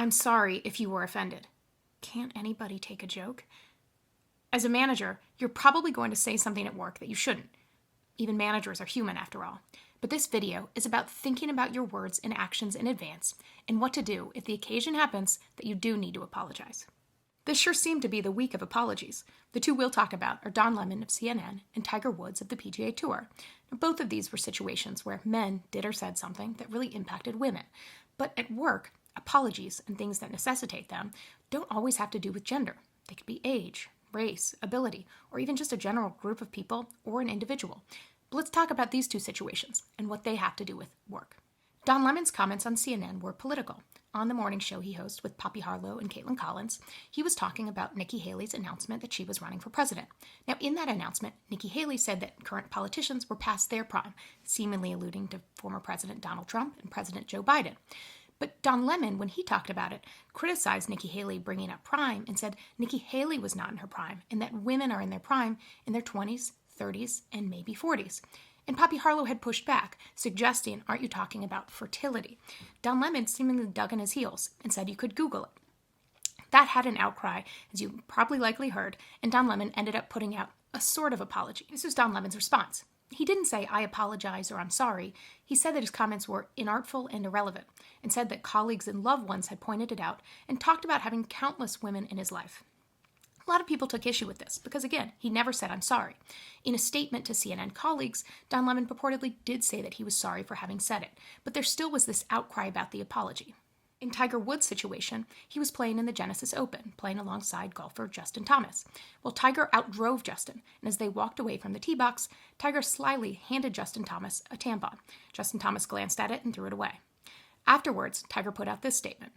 I'm sorry if you were offended. Can't anybody take a joke? As a manager, you're probably going to say something at work that you shouldn't. Even managers are human after all. But this video is about thinking about your words and actions in advance and what to do if the occasion happens that you do need to apologize. This sure seemed to be the week of apologies. The two we'll talk about are Don Lemon of CNN and Tiger Woods of the PGA Tour. Now, both of these were situations where men did or said something that really impacted women. But at work, apologies and things that necessitate them don't always have to do with gender. They could be age, race, ability, or even just a general group of people or an individual. But let's talk about these two situations and what they have to do with work. Don Lemon's comments on CNN were political. On the morning show he hosts with Poppy Harlow and Caitlin Collins, he was talking about Nikki Haley's announcement that she was running for president. Now, in that announcement, Nikki Haley said that current politicians were past their prime, seemingly alluding to former President Donald Trump and President Joe Biden. But Don Lemon, when he talked about it, criticized Nikki Haley bringing up prime and said Nikki Haley was not in her prime and that women are in their prime in their 20s, 30s, and maybe 40s. And Poppy Harlow had pushed back, suggesting, aren't you talking about fertility? Don Lemon seemingly dug in his heels and said you could Google it. That had an outcry, as you probably likely heard, and Don Lemon ended up putting out a sort of apology. This was Don Lemon's response. He didn't say, I apologize or I'm sorry. He said that his comments were inartful and irrelevant, and said that colleagues and loved ones had pointed it out, and talked about having countless women in his life. A lot of people took issue with this because, again, he never said, I'm sorry. In a statement to CNN colleagues, Don Lemon purportedly did say that he was sorry for having said it, but there still was this outcry about the apology. In Tiger Woods' situation, he was playing in the Genesis Open, playing alongside golfer Justin Thomas. Well, Tiger outdrove Justin, and as they walked away from the tee box, Tiger slyly handed Justin Thomas a tampon. Justin Thomas glanced at it and threw it away. Afterwards, Tiger put out this statement.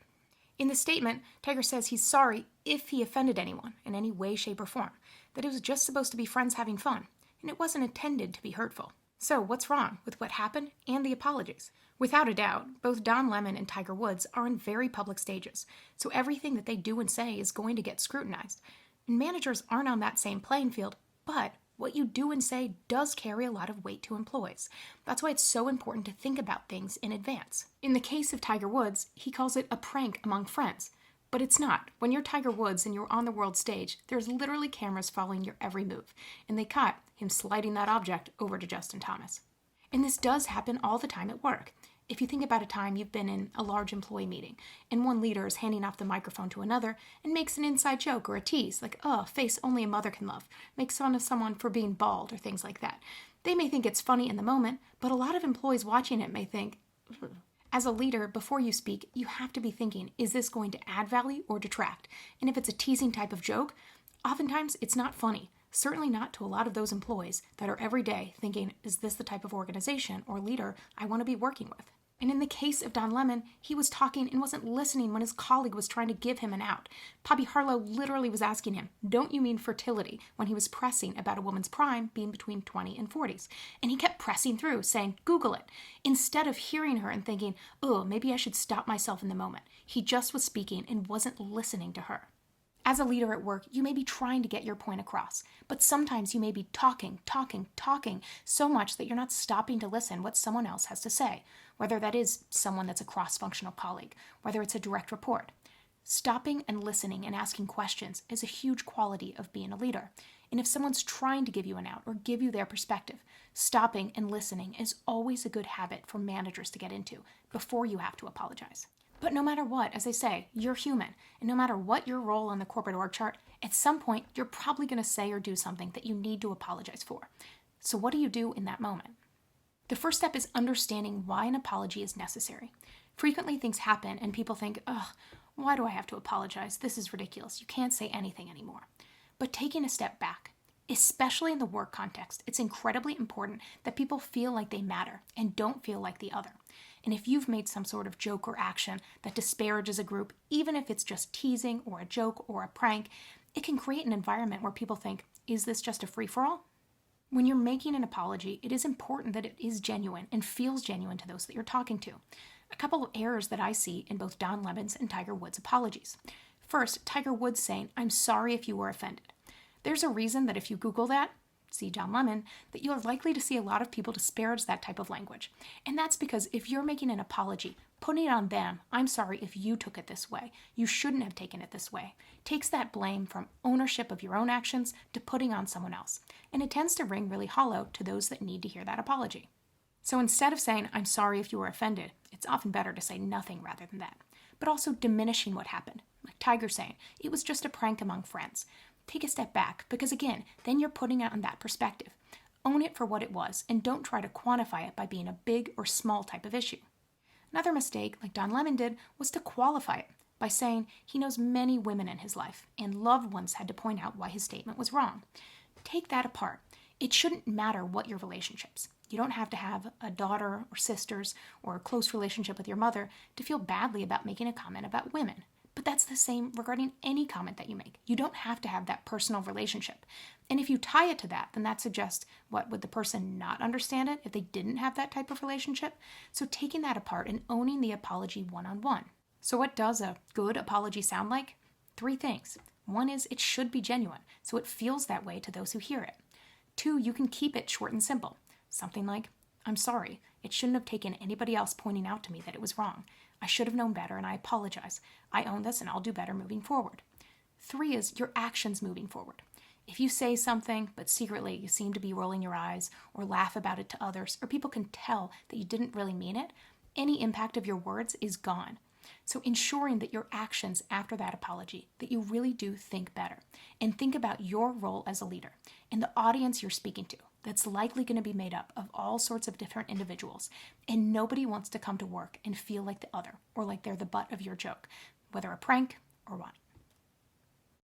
In the statement, Tiger says he's sorry if he offended anyone in any way, shape, or form, that it was just supposed to be friends having fun, and it wasn't intended to be hurtful. So what's wrong with what happened and the apologies? Without a doubt, both Don Lemon and Tiger Woods are in very public stages, so everything that they do and say is going to get scrutinized. And managers aren't on that same playing field, but what you do and say does carry a lot of weight to employees. That's why it's so important to think about things in advance. In the case of Tiger Woods, he calls it a prank among friends. But it's not. When you're Tiger Woods and you're on the world stage, there's literally cameras following your every move. And they caught him sliding that object over to Justin Thomas. And this does happen all the time at work. If you think about a time you've been in a large employee meeting and one leader is handing off the microphone to another and makes an inside joke or a tease like, oh, face only a mother can love, makes fun of someone for being bald or things like that. They may think it's funny in the moment, but a lot of employees watching it may think, ugh. As a leader, before you speak, you have to be thinking, is this going to add value or detract? And if it's a teasing type of joke, oftentimes it's not funny. Certainly not to a lot of those employees that are every day thinking, is this the type of organization or leader I want to be working with? And in the case of Don Lemon, he was talking and wasn't listening when his colleague was trying to give him an out. Poppy Harlow literally was asking him, don't you mean fertility, when he was pressing about a woman's prime being between 20 and 40s. And he kept pressing through, saying, Google it, instead of hearing her and thinking, oh, maybe I should stop myself in the moment. He just was speaking and wasn't listening to her. As a leader at work, you may be trying to get your point across, but sometimes you may be talking so much that you're not stopping to listen what someone else has to say, whether that is someone that's a cross-functional colleague, whether it's a direct report. Stopping and listening and asking questions is a huge quality of being a leader. And if someone's trying to give you an out or give you their perspective, stopping and listening is always a good habit for managers to get into before you have to apologize. But no matter what, as I say, you're human. And no matter what your role on the corporate org chart, at some point, you're probably going to say or do something that you need to apologize for. So what do you do in that moment? The first step is understanding why an apology is necessary. Frequently things happen and people think, ugh, why do I have to apologize? This is ridiculous. You can't say anything anymore. But taking a step back, especially in the work context, it's incredibly important that people feel like they matter and don't feel like the other. And if you've made some sort of joke or action that disparages a group, even if it's just teasing or a joke or a prank, it can create an environment where people think, is this just a free-for-all? When you're making an apology, it is important that it is genuine and feels genuine to those that you're talking to. A couple of errors that I see in both Don Lemon's and Tiger Woods' apologies. First, Tiger Woods saying, I'm sorry if you were offended. There's a reason that if you Google that, see Don Lemon, that you're likely to see a lot of people disparage that type of language. And that's because if you're making an apology, putting it on them, I'm sorry if you took it this way, you shouldn't have taken it this way, takes that blame from ownership of your own actions to putting on someone else. And it tends to ring really hollow to those that need to hear that apology. So instead of saying, I'm sorry if you were offended, it's often better to say nothing rather than that. But also diminishing what happened. Like Tiger saying, it was just a prank among friends. Take a step back, because again, then you're putting it on that perspective. Own it for what it was, and don't try to quantify it by being a big or small type of issue. Another mistake, like Don Lemon did, was to qualify it by saying he knows many women in his life, and loved ones had to point out why his statement was wrong. Take that apart. It shouldn't matter what your relationships. You don't have to have a daughter or sisters or a close relationship with your mother to feel badly about making a comment about women. But that's the same regarding any comment that you make. You don't have to have that personal relationship. And if you tie it to that, then that suggests, what, would the person not understand it if they didn't have that type of relationship? So taking that apart and owning the apology one-on-one. So what does a good apology sound like? 3 things. 1 is it should be genuine, so it feels that way to those who hear it. 2, you can keep it short and simple. Something like, I'm sorry, it shouldn't have taken anybody else pointing out to me that it was wrong. I should have known better and I apologize. I own this and I'll do better moving forward. 3 is your actions moving forward. If you say something, but secretly you seem to be rolling your eyes or laugh about it to others, or people can tell that you didn't really mean it, any impact of your words is gone. So ensuring that your actions after that apology, that you really do think better and think about your role as a leader and the audience you're speaking to. That's likely going to be made up of all sorts of different individuals, and nobody wants to come to work and feel like the other or like they're the butt of your joke, whether a prank or what.